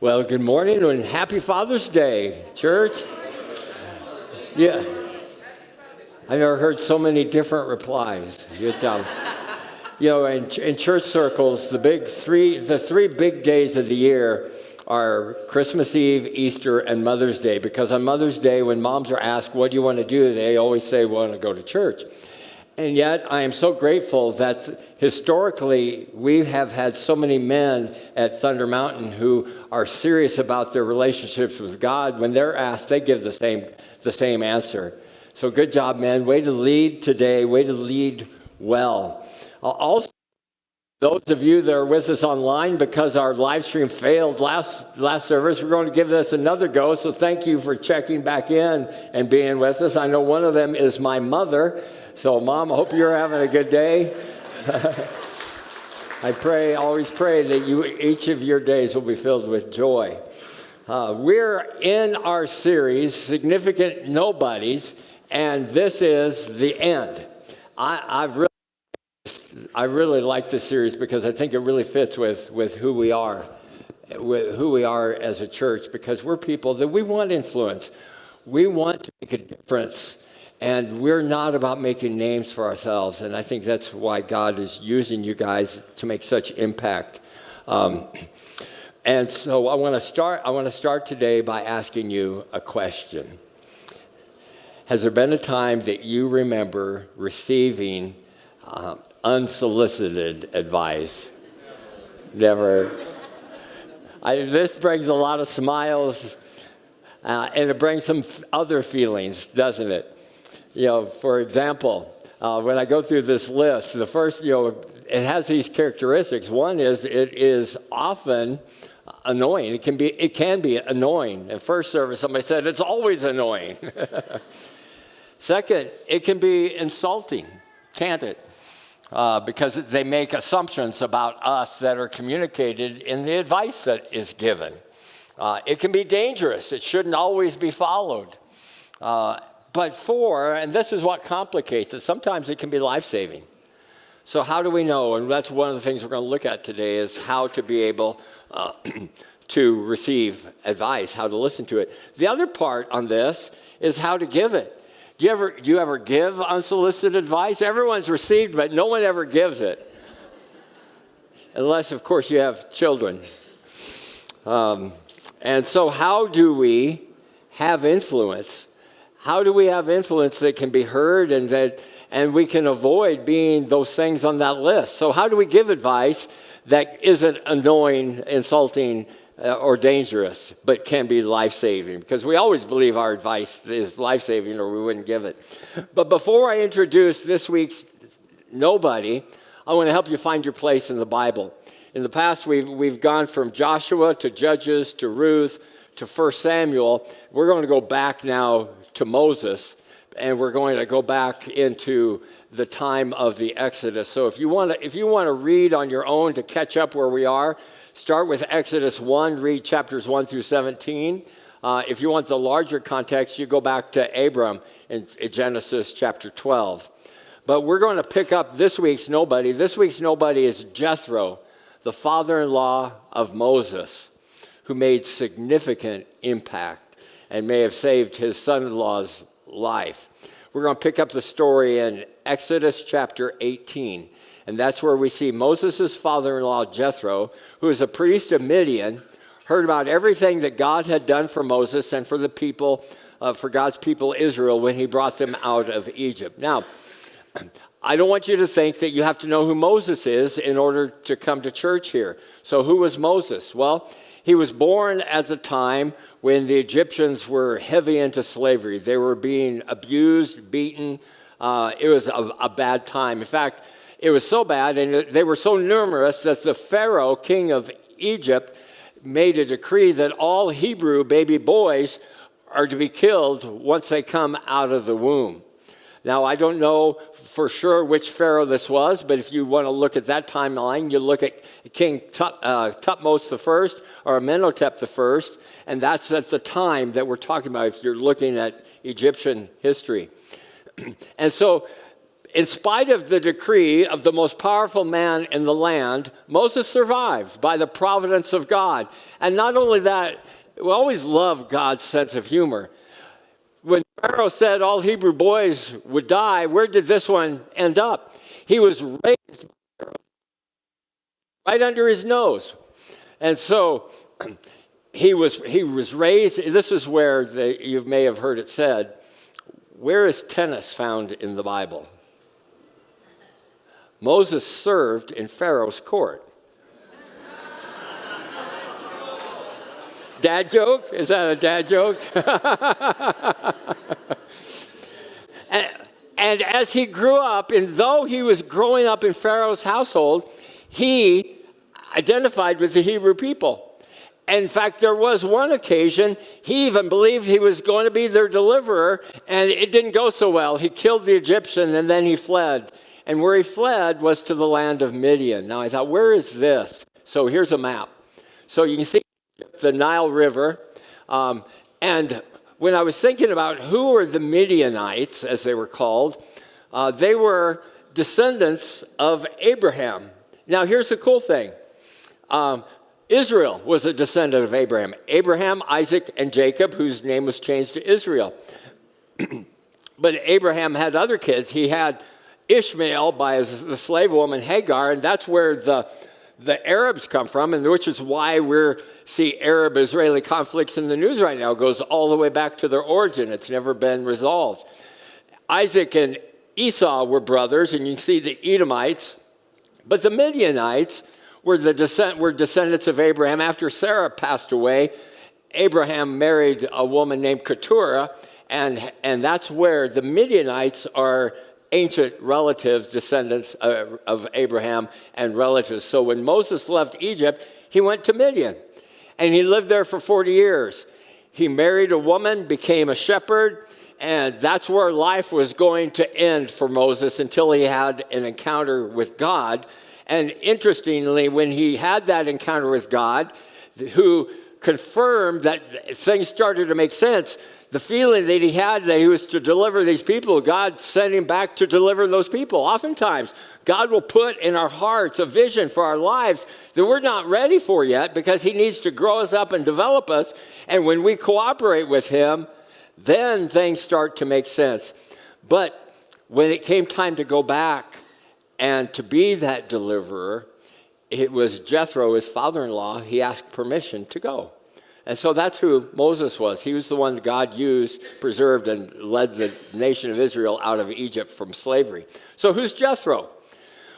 Well, good morning and happy Father's Day, church. Yeah, I've never heard so many different replies. Good job. You know, in church circles, the three big days of the year are Christmas Eve, Easter, and Mother's Day. Because on Mother's Day, when moms are asked, what do you want to do? They always say, we want to go to church. And yet, I am so grateful that historically, we have had so many men at Thunder Mountain who are serious about their relationships with God. When they're asked, they give the same answer. So good job, men. Way to lead today. Way to lead well. Also, those of you that are with us online, because our live stream failed last service, we're going to give this another go. So thank you for checking back in and being with us. I know one of them is my mother. So, Mom, I hope you're having a good day. Always pray that each of your days will be filled with joy. We're in our series, Significant Nobodies, and this is the end. I really like this series because I think it really fits with who we are, as a church, because we're people that we want influence. We want to make a difference. And we're not about making names for ourselves, and I think that's why God is using you guys to make such impact. And so I want to start today by asking you a question. Has there been a time that you remember receiving unsolicited advice? Never. This brings a lot of smiles, and it brings some other feelings, doesn't it? You know, for example, when I go through this list, the first, it has these characteristics. One is it is often annoying. It can be annoying. In first service, somebody said it's always annoying. Second, it can be insulting, can't it? Because they make assumptions about us that are communicated in the advice that is given. It can be dangerous. It shouldn't always be followed. And this is what complicates it, sometimes it can be life-saving. So how do we know? And that's one of the things we're going to look at today is how to be able to receive advice, how to listen to it. The other part on this is how to give it. Do you ever give unsolicited advice? Everyone's received, but no one ever gives it. Unless, of course, you have children. And so how do we have influence? How do we have influence that can be heard and we can avoid being those things on that list? So how do we give advice that isn't annoying, insulting, or dangerous, but can be life-saving? Because we always believe our advice is life-saving or we wouldn't give it. But before I introduce this week's nobody, I want to help you find your place in the Bible. In the past, we've gone from Joshua to Judges to Ruth to 1 Samuel. We're going to go back now to Moses, and we're going to go back into the time of the Exodus. So if you want to read on your own to catch up where we are, start with Exodus 1, read chapters 1 through 17. If you want the larger context, you go back to Abram in Genesis chapter 12. But we're going to pick up this week's nobody. This week's nobody is Jethro, the father-in-law of Moses, who made significant impact and may have saved his son-in-law's life. We're going to pick up the story in Exodus chapter 18. And that's where we see Moses' father-in-law, Jethro, who is a priest of Midian, heard about everything that God had done for Moses and for the people, for God's people Israel when he brought them out of Egypt. Now, I don't want you to think that you have to know who Moses is in order to come to church here. So who was Moses? Well, he was born at the time when the Egyptians were heavy into slavery. They were being abused, beaten. It was a bad time. In fact, it was so bad, and they were so numerous that the Pharaoh, king of Egypt, made a decree that all Hebrew baby boys are to be killed once they come out of the womb. Now, I don't know for sure which Pharaoh this was, but if you want to look at that timeline, you look at King Tutmos I or Amenhotep I, and that's at the time that we're talking about if you're looking at Egyptian history. And so in spite of the decree of the most powerful man in the land, Moses survived by the providence of God. And not only that, we always love God's sense of humor. When Pharaoh said all Hebrew boys would die, where did this one end up? He was raised right under his nose. And so he was raised. This is where you may have heard it said, where is tennis found in the Bible? Moses served in Pharaoh's court. Dad joke? Is that a dad joke? and as he grew up, and though he was growing up in Pharaoh's household, he identified with the Hebrew people. In fact, there was one occasion, he even believed he was going to be their deliverer, and it didn't go so well. He killed the Egyptian, and then he fled. And where he fled was to the land of Midian. Now, I thought, where is this? So here's a map. So you can see the Nile River. And when I was thinking about who were the Midianites, as they were called, they were descendants of Abraham. Now, here's the cool thing. Israel was a descendant of Abraham. Abraham, Isaac, and Jacob, whose name was changed to Israel. But Abraham had other kids. He had Ishmael by the slave woman Hagar, and that's where the Arabs come from, and which is why we see Arab-Israeli conflicts in the news right now. It goes all the way back to their origin. It's never been resolved. Isaac and Esau were brothers, and you can see the Edomites. But the Midianites were descendants of Abraham. After Sarah passed away, Abraham married a woman named Keturah, and that's where the Midianites are ancient relatives, descendants of Abraham and relatives. So when Moses left Egypt, he went to Midian, and he lived there for 40 years. He married a woman, became a shepherd, and that's where life was going to end for Moses until he had an encounter with God. And interestingly, when he had that encounter with God, who confirmed that things started to make sense, the feeling that he had that he was to deliver these people, God sent him back to deliver those people. Oftentimes, God will put in our hearts a vision for our lives that we're not ready for yet because he needs to grow us up and develop us. And when we cooperate with him, then things start to make sense. But when it came time to go back and to be that deliverer, it was Jethro, his father-in-law, he asked permission to go. And so that's who Moses was. He was the one that God used, preserved, and led the nation of Israel out of Egypt from slavery. So who's Jethro?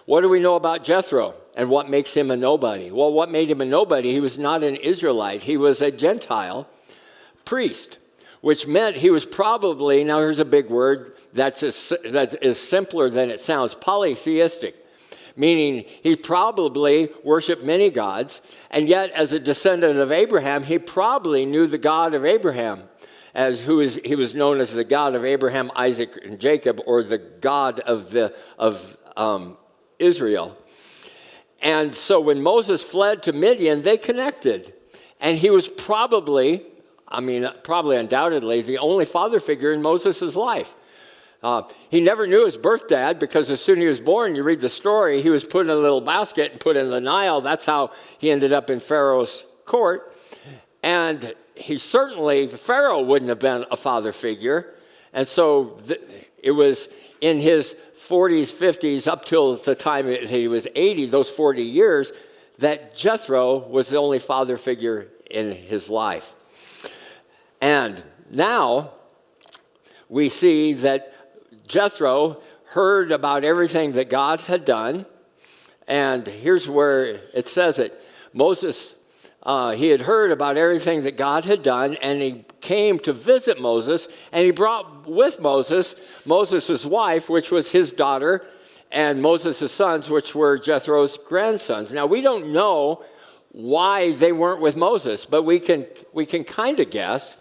What do we know about Jethro and what makes him a nobody? Well, what made him a nobody? He was not an Israelite. He was a Gentile priest, which meant he was probably, now here's a big word, that is simpler than it sounds, polytheistic. Meaning he probably worshiped many gods, and yet as a descendant of Abraham, he probably knew the God of Abraham, he was known as the God of Abraham, Isaac, and Jacob, or the God of Israel. And so when Moses fled to Midian, they connected, and he was probably undoubtedly, the only father figure in Moses' life. He never knew his birth dad because as soon as he was born, you read the story, he was put in a little basket and put in the Nile. That's how he ended up in Pharaoh's court. And Pharaoh wouldn't have been a father figure. And so it was in his 40s, 50s, up till the time he was 80, those 40 years, that Jethro was the only father figure in his life. And now we see that Jethro heard about everything that God had done, and here's where it says it. Moses, he had heard about everything that God had done, and he came to visit Moses, and he brought with Moses' wife, which was his daughter, and Moses' sons, which were Jethro's grandsons. Now, we don't know why they weren't with Moses, but we can kind of guess.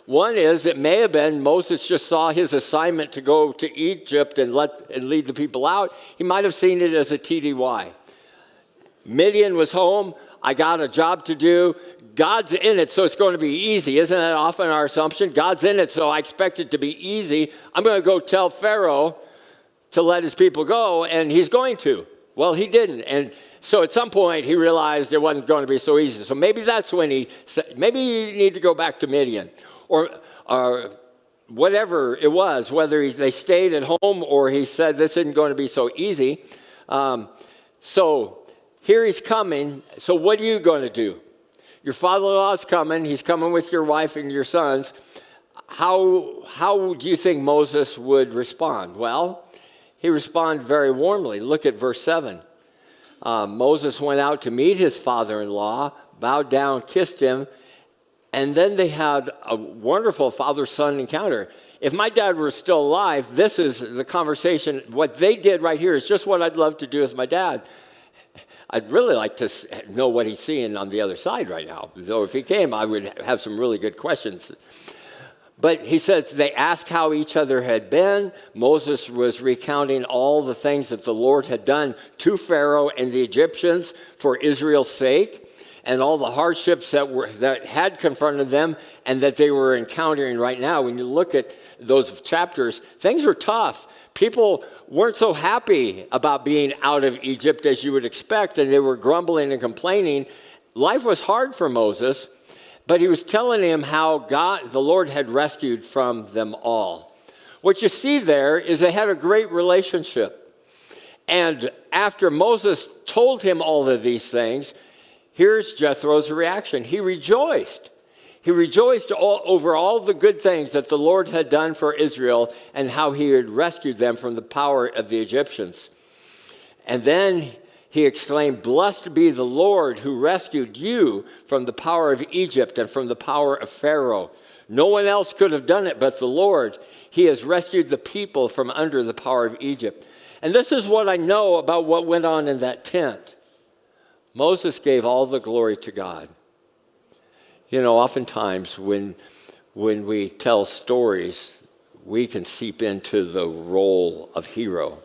One is, it may have been Moses just saw his assignment to go to Egypt and lead the people out. He might have seen it as a TDY. Midian was home. I got a job to do. God's in it, so it's going to be easy. Isn't that often our assumption? God's in it, so I expect it to be easy. I'm going to go tell Pharaoh to let his people go, and he's going to. Well, he didn't. And so at some point, he realized it wasn't going to be so easy. So maybe that's when he said, maybe you need to go back to Midian. Or whatever it was, whether they stayed at home or he said this isn't going to be so easy. So here he's coming. So what are you going to do? Your father-in-law is coming. He's coming with your wife and your sons. How do you think Moses would respond? Well, he responded very warmly. Look at verse 7. Moses went out to meet his father-in-law, bowed down, kissed him, and then they had a wonderful father-son encounter. If my dad were still alive, this is the conversation. What they did right here is just what I'd love to do with my dad. I'd really like to know what he's seeing on the other side right now. So if he came, I would have some really good questions. But he says they asked how each other had been. Moses was recounting all the things that the Lord had done to Pharaoh and the Egyptians for Israel's sake, and all the hardships that had confronted them and that they were encountering right now. When you look at those chapters, things were tough. People weren't so happy about being out of Egypt as you would expect, and they were grumbling and complaining. Life was hard for Moses, but he was telling him how the Lord had rescued from them all. What you see there is they had a great relationship. And after Moses told him all of these things, here's Jethro's reaction. He rejoiced. He rejoiced over all the good things that the Lord had done for Israel and how he had rescued them from the power of the Egyptians. And then he exclaimed, "Blessed be the Lord who rescued you from the power of Egypt and from the power of Pharaoh. No one else could have done it but the Lord. He has rescued the people from under the power of Egypt." And this is what I know about what went on in that tent. Moses gave all the glory to God. You know, oftentimes when we tell stories, we can seep into the role of hero.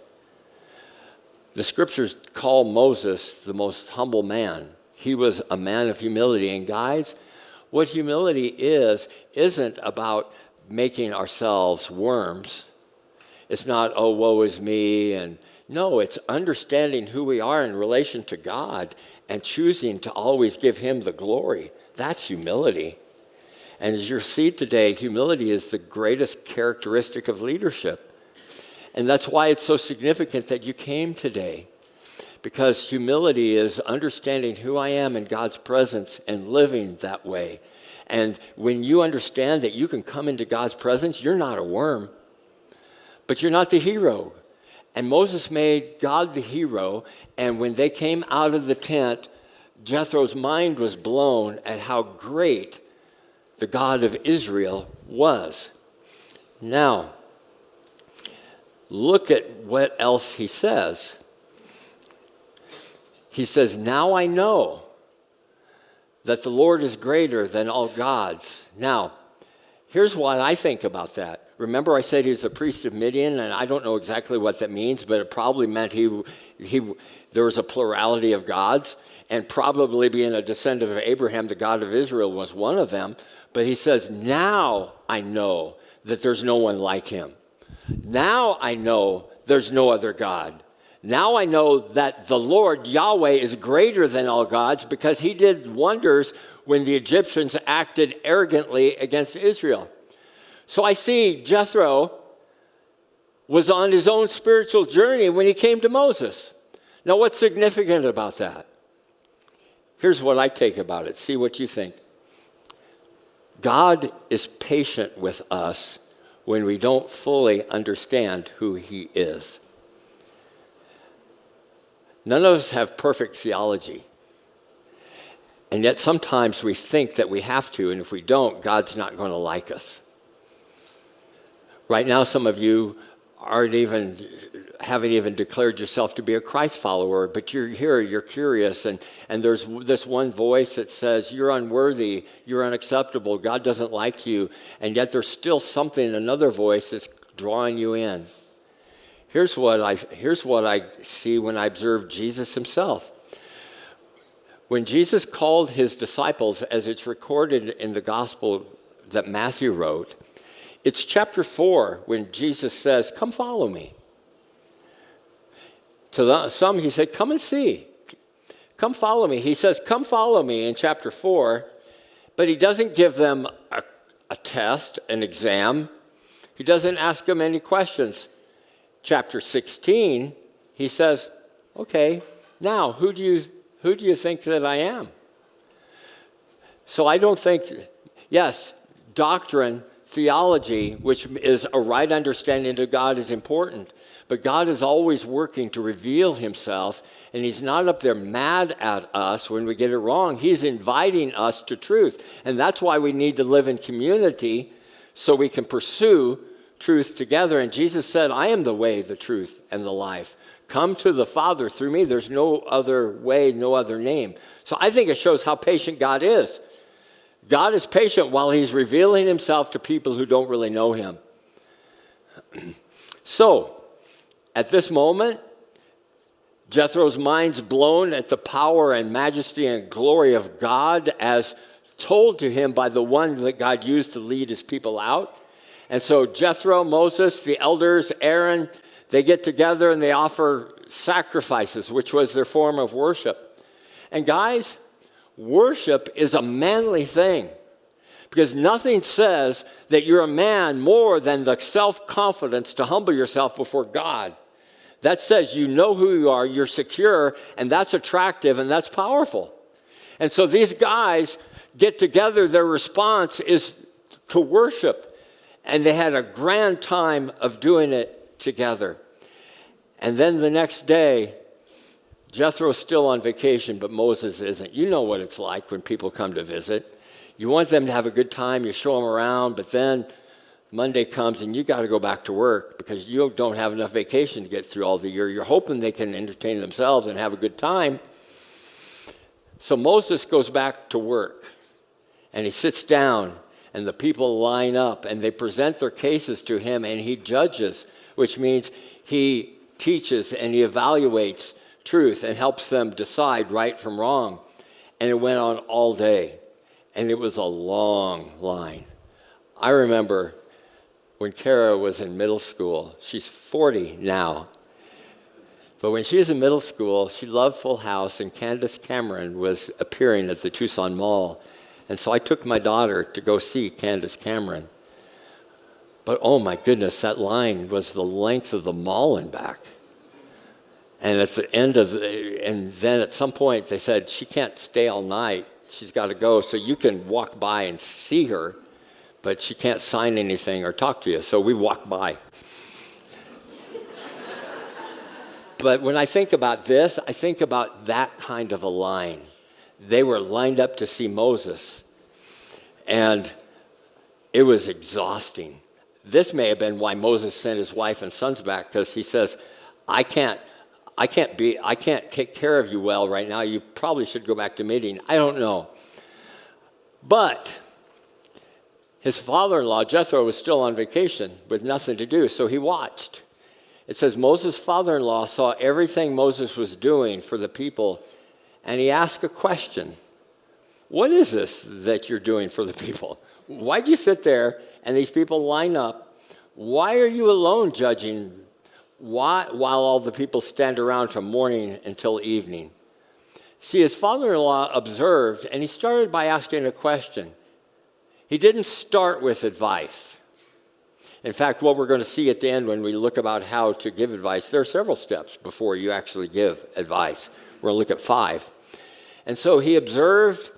The scriptures call Moses the most humble man. He was a man of humility. And guys, what humility isn't about making ourselves worms. It's not, oh, woe is me. And no, it's understanding who we are in relation to God and choosing to always give him the glory. That's humility. And as you'll see today, humility is the greatest characteristic of leadership. And that's why it's so significant that you came today. Because humility is understanding who I am in God's presence and living that way. And when you understand that you can come into God's presence, you're not a worm, but you're not the hero. And Moses made God the hero, and when they came out of the tent, Jethro's mind was blown at how great the God of Israel was. Now, look at what else he says. He says, "Now I know that the Lord is greater than all gods." Now, here's what I think about that. Remember I said he was a priest of Midian, and I don't know exactly what that means, but it probably meant there was a plurality of gods, and probably being a descendant of Abraham, the God of Israel was one of them. But he says, now I know that there's no one like him. Now I know there's no other God. Now I know that the Lord, Yahweh, is greater than all gods because he did wonders when the Egyptians acted arrogantly against Israel. So I see Jethro was on his own spiritual journey when he came to Moses. Now, what's significant about that? Here's what I take about it. See what you think. God is patient with us when we don't fully understand who he is. None of us have perfect theology. And yet sometimes we think that we have to, and if we don't, God's not going to like us. Right now, some of you haven't even declared yourself to be a Christ follower, but you're here, you're curious, and there's this one voice that says, you're unworthy, you're unacceptable, God doesn't like you, and yet there's still something, another voice that's drawing you in. Here's what I see when I observe Jesus himself. When Jesus called his disciples, as it's recorded in the gospel that Matthew wrote, it's chapter 4 when Jesus says, "Come follow me." To some, he said, come and see. Come follow me. He says, come follow me in chapter 4, but he doesn't give them a test, an exam. He doesn't ask them any questions. Chapter 16, he says, okay, now who do you think that I am? So I don't think, yes, doctrine, theology, which is a right understanding of God, is important. But God is always working to reveal himself, and he's not up there mad at us when we get it wrong. He's inviting us to truth. And that's why we need to live in community so we can pursue truth together. And Jesus said, I am the way, the truth, and the life. Come to the Father through me. There's no other way, no other name. So I think it shows how patient God is. God is patient while he's revealing himself to people who don't really know him. So, at this moment, Jethro's mind's blown at the power and majesty and glory of God as told to him by the one that God used to lead his people out. And so Jethro, Moses, the elders, Aaron, they get together and they offer sacrifices, which was their form of worship. And guys, worship is a manly thing, because nothing says that you're a man more than the self-confidence to humble yourself before God. That says you know who you are, you're secure, and that's attractive and that's powerful. And so these guys get together, their response is to worship. And they had a grand time of doing it together. And then the next day, Jethro's still on vacation, but Moses isn't. You know what it's like when people come to visit. You want them to have a good time, you show them around, but then Monday comes and you got to go back to work because you don't have enough vacation to get through all the year. You're hoping they can entertain themselves and have a good time. So Moses goes back to work and he sits down and the people line up and they present their cases to him and he judges, which means he teaches and he evaluates truth and helps them decide right from wrong. And it went on all day and it was a long line. I remember when Kara was in middle school. She's 40 now. But when she was in middle school, she loved Full House, and Candace Cameron was appearing at the Tucson Mall. And so I took my daughter to go see Candace Cameron. But oh my goodness, that line was the length of the mall and back. And at the end of and then at some point they said, she can't stay all night. She's got to go. So you can walk by and see her, but she can't sign anything or talk to you. So we walked by. But when I think about this, I think about that kind of a line. They were lined up to see Moses, and it was exhausting. This may have been why Moses sent his wife and sons back, because he says, I can't take care of you well right now. You probably should go back to meeting. I don't know. But his father-in-law, Jethro, was still on vacation with nothing to do, so he watched. It says Moses' father-in-law saw everything Moses was doing for the people, and he asked a question. What is this that you're doing for the people? Why do you sit there and these people line up? Why are you alone judging while all the people stand around from morning until evening? See, his father-in-law observed, and he started by asking a question. He didn't start with advice. In fact, what we're going to see at the end when we look about how to give advice, there are several steps before you actually give advice. We're going to look at 5. And so he observed,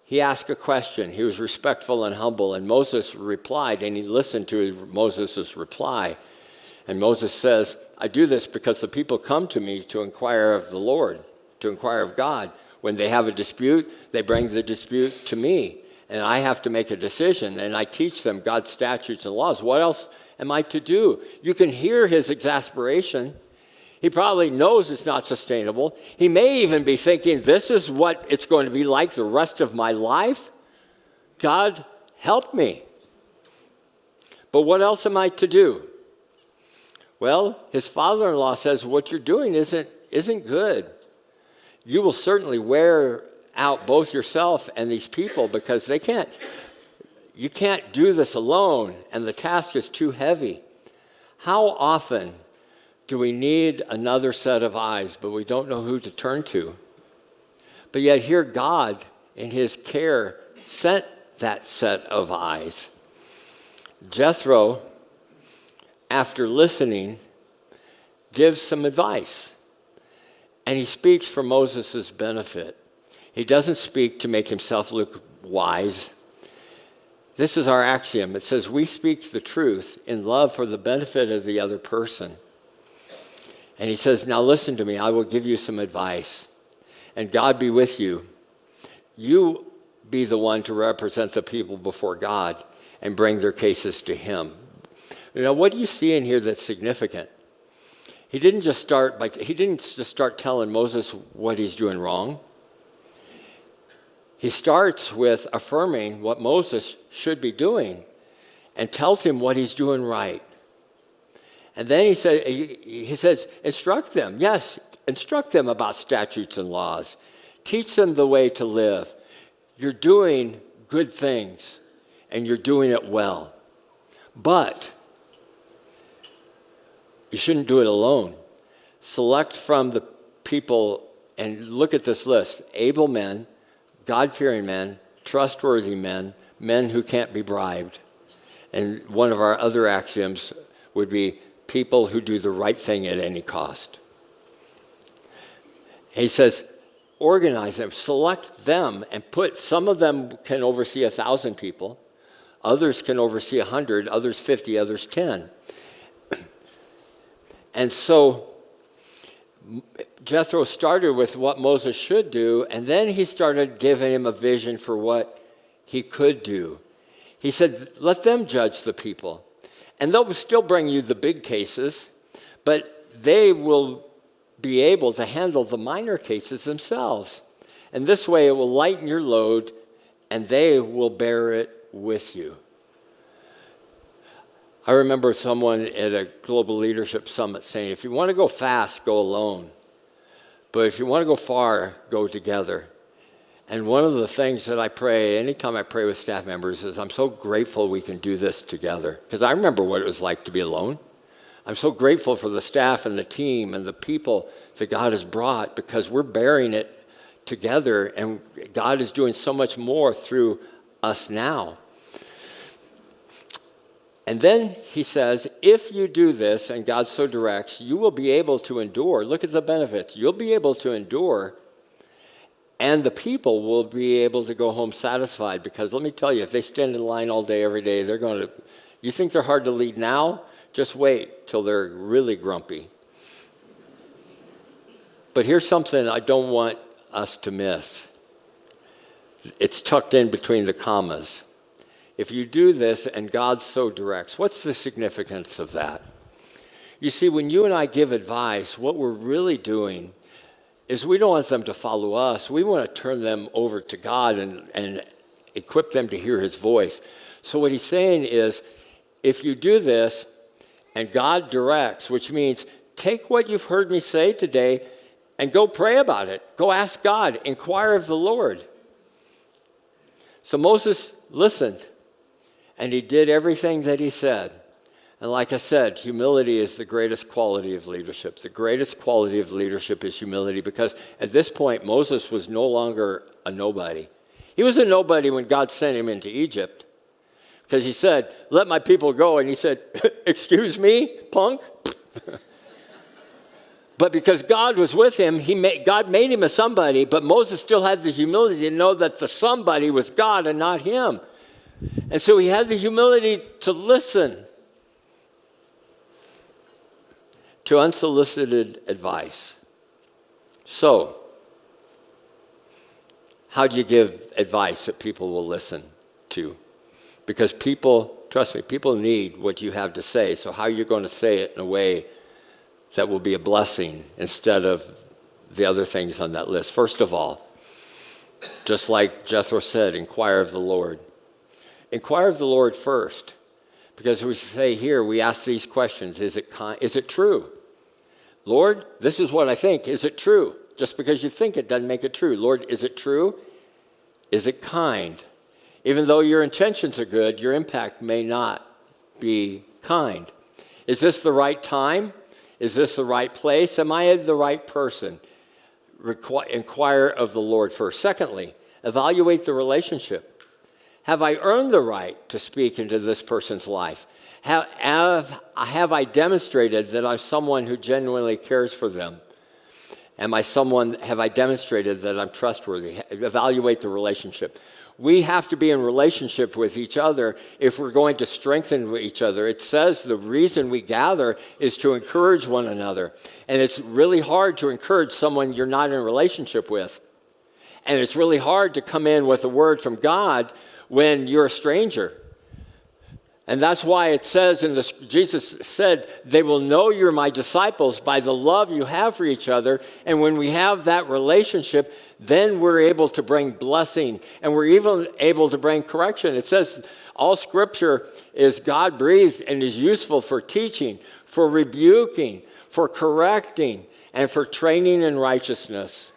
he asked a question. He was respectful and humble, and Moses replied, and he listened to Moses' reply. And Moses says, I do this because the people come to me to inquire of the Lord, to inquire of God. When they have a dispute, they bring the dispute to me. And I have to make a decision, and I teach them God's statutes and laws. What else am I to do? You can hear his exasperation. He probably knows it's not sustainable. He may even be thinking, this is what it's going to be like the rest of my life. God, help me. But what else am I to do? Well, his father-in-law says, what you're doing isn't good. You will certainly wear out both yourself and these people, because you can't do this alone, and the task is too heavy. How often do we need another set of eyes, but we don't know who to turn to. But yet here God, in his care, sent that set of eyes. Jethro, after listening, gives some advice. And he speaks for Moses' benefit. He doesn't speak to make himself look wise. This is our axiom. It says, we speak the truth in love for the benefit of the other person. And he says, now listen to me. I will give you some advice. And God be with you. You be the one to represent the people before God and bring their cases to him. Now, what do you see in here that's significant? He didn't just start telling Moses what he's doing wrong. He starts with affirming what Moses should be doing and tells him what he's doing right. And then he says, instruct them. Yes, instruct them about statutes and laws. Teach them the way to live. You're doing good things, and you're doing it well. But you shouldn't do it alone. Select from the people, and look at this list: able men, God-fearing men, trustworthy men, men who can't be bribed. And one of our other axioms would be people who do the right thing at any cost. He says, organize them, select them, and some of them can oversee 1,000 people, others can oversee 100, others 50, others 10. And so Jethro started with what Moses should do, and then he started giving him a vision for what he could do. He said, let them judge the people. And they'll still bring you the big cases, but they will be able to handle the minor cases themselves. And this way it will lighten your load, and they will bear it with you. I remember someone at a global leadership summit saying, if you want to go fast, go alone. But if you want to go far, go together. And one of the things that I pray, anytime I pray with staff members, is I'm so grateful we can do this together. Because I remember what it was like to be alone. I'm so grateful for the staff and the team and the people that God has brought, because we're bearing it together, and God is doing so much more through us now. And then he says, if you do this, and God so directs, you will be able to endure. Look at the benefits. You'll be able to endure, and the people will be able to go home satisfied. Because let me tell you, if they stand in line all day, every day, they're going to, you think they're hard to lead now? Just wait till they're really grumpy. But here's something I don't want us to miss. It's tucked in between the commas. If you do this and God so directs, what's the significance of that? You see, when you and I give advice, what we're really doing is we don't want them to follow us. We want to turn them over to God and equip them to hear his voice. So what he's saying is, if you do this and God directs, which means take what you've heard me say today and go pray about it. Go ask God. Inquire of the Lord. So Moses listened, and he did everything that he said. And like I said, humility is the greatest quality of leadership. The greatest quality of leadership is humility, because at this point, Moses was no longer a nobody. He was a nobody when God sent him into Egypt, because he said, let my people go. And he said, excuse me, punk? But because God was with him, God made him a somebody, but Moses still had the humility to know that the somebody was God and not him. And so he had the humility to listen to unsolicited advice. So, how do you give advice that people will listen to? Because people, trust me, people need what you have to say. So how are you going to say it in a way that will be a blessing instead of the other things on that list? First of all, just like Jethro said, inquire of the Lord. Inquire of the Lord first, because we say here, we ask these questions. Is it true? Lord, this is what I think. Is it true? Just because you think it doesn't make it true. Lord, is it true? Is it kind? Even though your intentions are good, your impact may not be kind. Is this the right time? Is this the right place? Am I the right person? Inquire of the Lord first. Secondly, evaluate the relationship. Have I earned the right to speak into this person's life? Have I demonstrated that I'm someone who genuinely cares for them? Have I demonstrated that I'm trustworthy? Evaluate the relationship. We have to be in relationship with each other if we're going to strengthen each other. It says the reason we gather is to encourage one another. And it's really hard to encourage someone you're not in a relationship with. And it's really hard to come in with a word from God when you're a stranger. And that's why it says Jesus said, they will know you're my disciples by the love you have for each other. And when we have that relationship, then we're able to bring blessing, and we're even able to bring correction. It says all Scripture is God-breathed and is useful for teaching, for rebuking, for correcting, and for training in righteousness.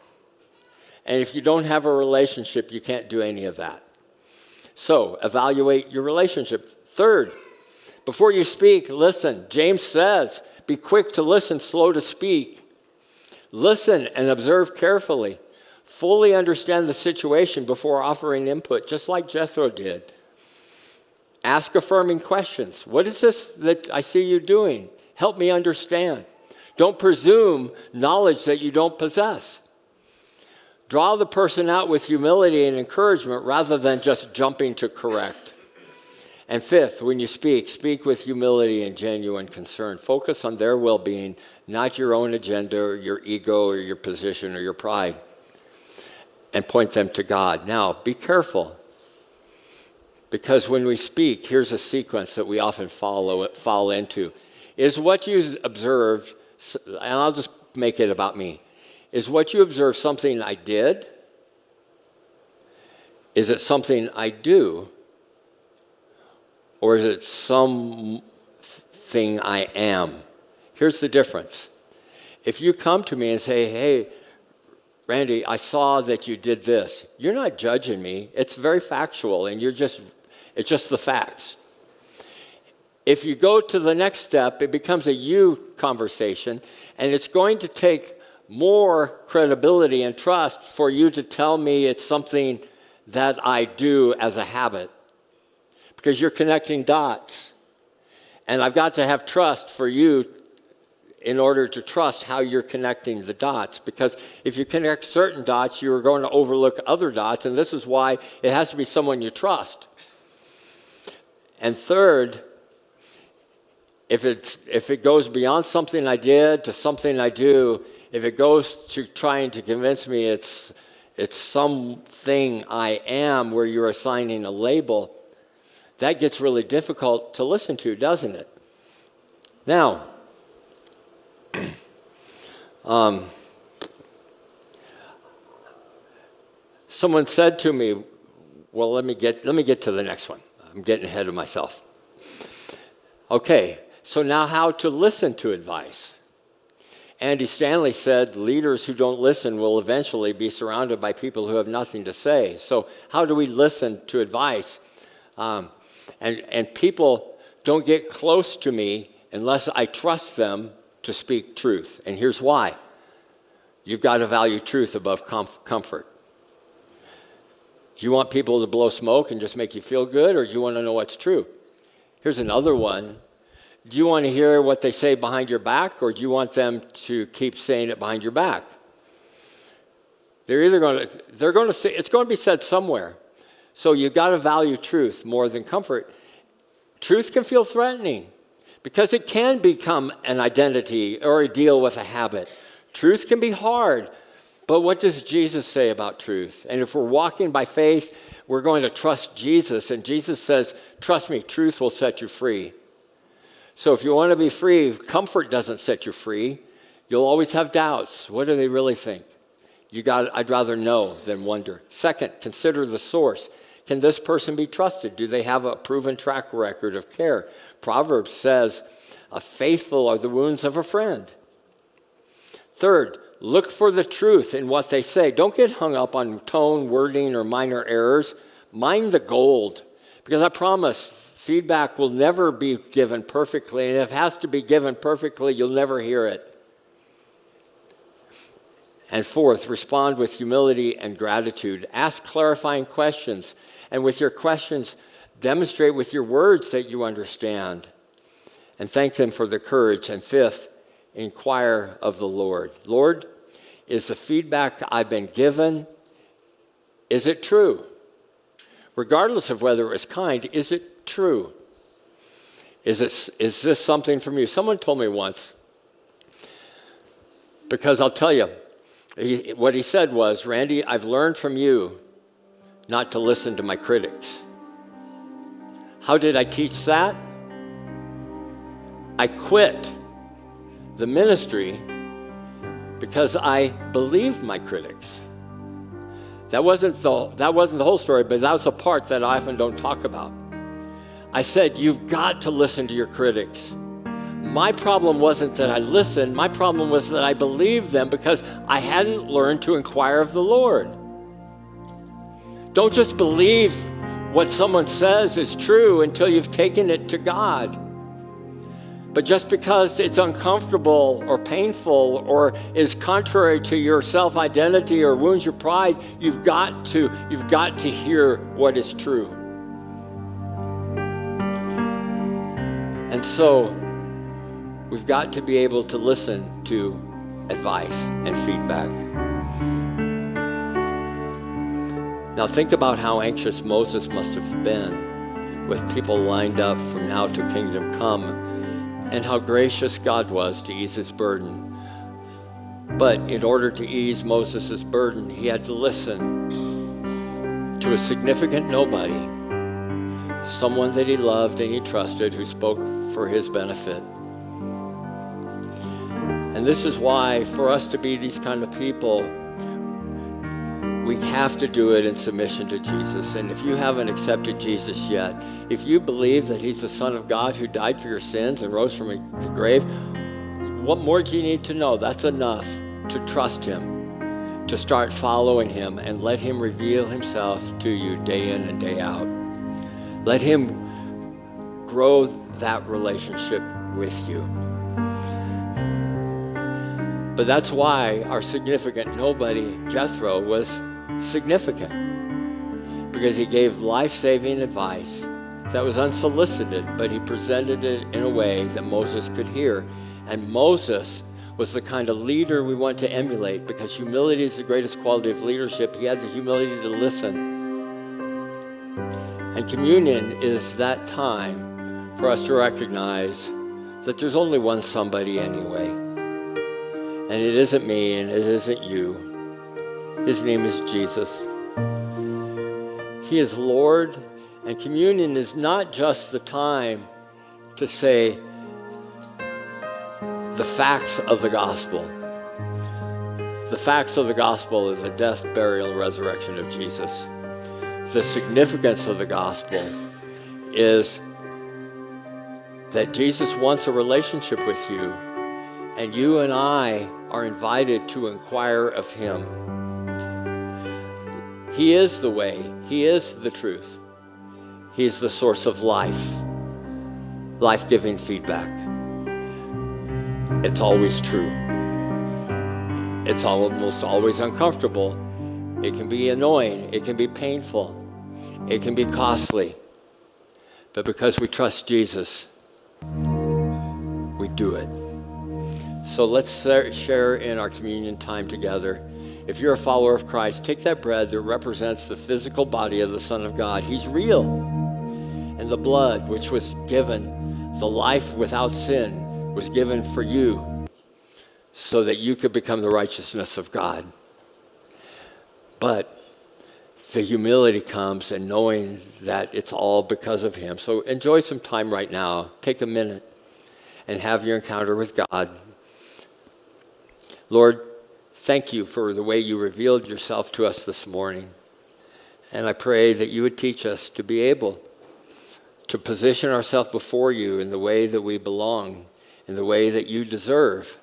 And if you don't have a relationship, you can't do any of that. So evaluate your relationship. Third, before you speak, listen. James says, be quick to listen, slow to speak. Listen and observe carefully. Fully understand the situation before offering input, just like Jethro did. Ask affirming questions. What is this that I see you doing? Help me understand. Don't presume knowledge that you don't possess. Draw the person out with humility and encouragement rather than just jumping to correct. And fifth, when you speak, speak with humility and genuine concern. Focus on their well-being, not your own agenda or your ego or your position or your pride. And point them to God. Now, be careful. Because when we speak, here's a sequence that we often fall into. Is what you observed, and I'll just make it about me. Is what you observe something I did? Is it something I do? Or is it something I am? Here's the difference. If you come to me and say, hey, Randy, I saw that you did this. You're not judging me. It's very factual, and it's just the facts. If you go to the next step, it becomes a you conversation, and it's going to take more credibility and trust for you to tell me it's something that I do as a habit. Because you're connecting dots. And I've got to have trust for you in order to trust how you're connecting the dots. Because if you connect certain dots, you're going to overlook other dots, and this is why it has to be someone you trust. And third, if it goes beyond something I did to something I do, if it goes to trying to convince me it's something I am where you're assigning a label, that gets really difficult to listen to, doesn't it? Now, someone said to me, well, let me get to the next one. I'm getting ahead of myself. Okay, so now how to listen to advice. Andy Stanley said, leaders who don't listen will eventually be surrounded by people who have nothing to say. So how do we listen to advice? And people don't get close to me unless I trust them to speak truth. And here's why. You've got to value truth above comfort. Do you want people to blow smoke and just make you feel good, or do you want to know what's true? Here's another one. Do you want to hear what they say behind your back, or do you want them to keep saying it behind your back? They're going to say, it's going to be said somewhere. So you've got to value truth more than comfort. Truth can feel threatening because it can become an identity or a deal with a habit. Truth can be hard, but what does Jesus say about truth? And if we're walking by faith, we're going to trust Jesus, and Jesus says, trust me, truth will set you free. So if you want to be free, comfort doesn't set you free. You'll always have doubts. What do they really think? I'd rather know than wonder. Second, consider the source. Can this person be trusted? Do they have a proven track record of care? Proverbs says, faithful are the wounds of a friend. Third, look for the truth in what they say. Don't get hung up on tone, wording, or minor errors. Mind the gold. Because I promise, Feedback will never be given perfectly, and if it has to be given perfectly, you'll never hear it. And fourth, respond with humility and gratitude. Ask clarifying questions, and with your questions, demonstrate with your words that you understand, and thank them for their courage. And fifth, inquire of the Lord. Lord, is the feedback I've been given, is it true? Regardless of whether it was kind, is it true? Is this something from you? Someone told me once, because I'll tell you, what he said was, Randy, I've learned from you not to listen to my critics. How did I teach that? I quit the ministry because I believed my critics. That wasn't the whole story, but that was a part that I often don't talk about. I said, you've got to listen to your critics. My problem wasn't that I listened. My problem was that I believed them because I hadn't learned to inquire of the Lord. Don't just believe what someone says is true until you've taken it to God. But just because it's uncomfortable or painful or is contrary to your self-identity or wounds your pride, you've got to hear what is true. And so we've got to be able to listen to advice and feedback. Now think about how anxious Moses must have been with people lined up from now to kingdom come, and how gracious God was to ease his burden. But in order to ease Moses' burden, he had to listen to a significant nobody, someone that he loved and he trusted, who spoke for his benefit. And this is why, for us to be these kind of people, we have to do it in submission to Jesus. And if you haven't accepted Jesus yet, if you believe that he's the Son of God who died for your sins and rose from the grave, what more do you need to know? That's enough to trust him, to start following him, and let him reveal himself to you day in and day out. Let him grow that relationship with you. But that's why our significant nobody, Jethro, was significant, because he gave life-saving advice that was unsolicited, but he presented it in a way that Moses could hear. And Moses was the kind of leader we want to emulate, because humility is the greatest quality of leadership. He had the humility to listen. And communion is that time for us to recognize that there's only one somebody anyway. And it isn't me, and it isn't you. His name is Jesus. He is Lord, and communion is not just the time to say the facts of the gospel. The facts of the gospel is the death, burial, and resurrection of Jesus. The significance of the gospel is that Jesus wants a relationship with you, and you and I are invited to inquire of him. He is the way. He is the truth. He is the source of life, life-giving feedback. It's always true. It's almost always uncomfortable. It can be annoying. It can be painful. It can be costly. But because we trust Jesus, we do it. So let's share in our communion time together. If you're a follower of Christ, take that bread that represents the physical body of the Son of God. He's real. And the blood, which was given, the life without sin, was given for you so that you could become the righteousness of God. But the humility comes in knowing that it's all because of him. So enjoy some time right now. Take a minute and have your encounter with God. Lord, thank you for the way you revealed yourself to us this morning. And I pray that you would teach us to be able to position ourselves before you in the way that we belong, in the way that you deserve,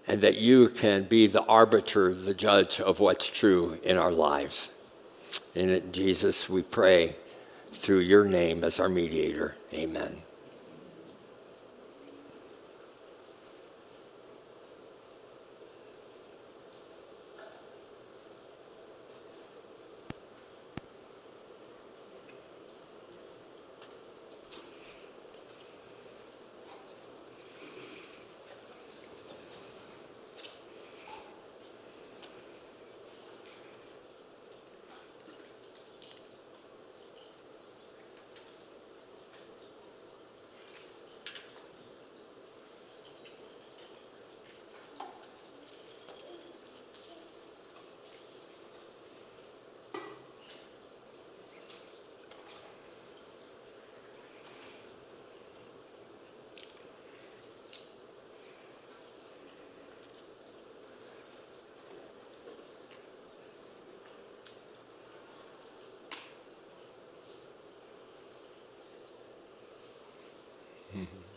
and that you can be the arbiter, the judge of what's true in our lives. In Jesus, we pray. through your name as our mediator. Amen. Mm-hmm.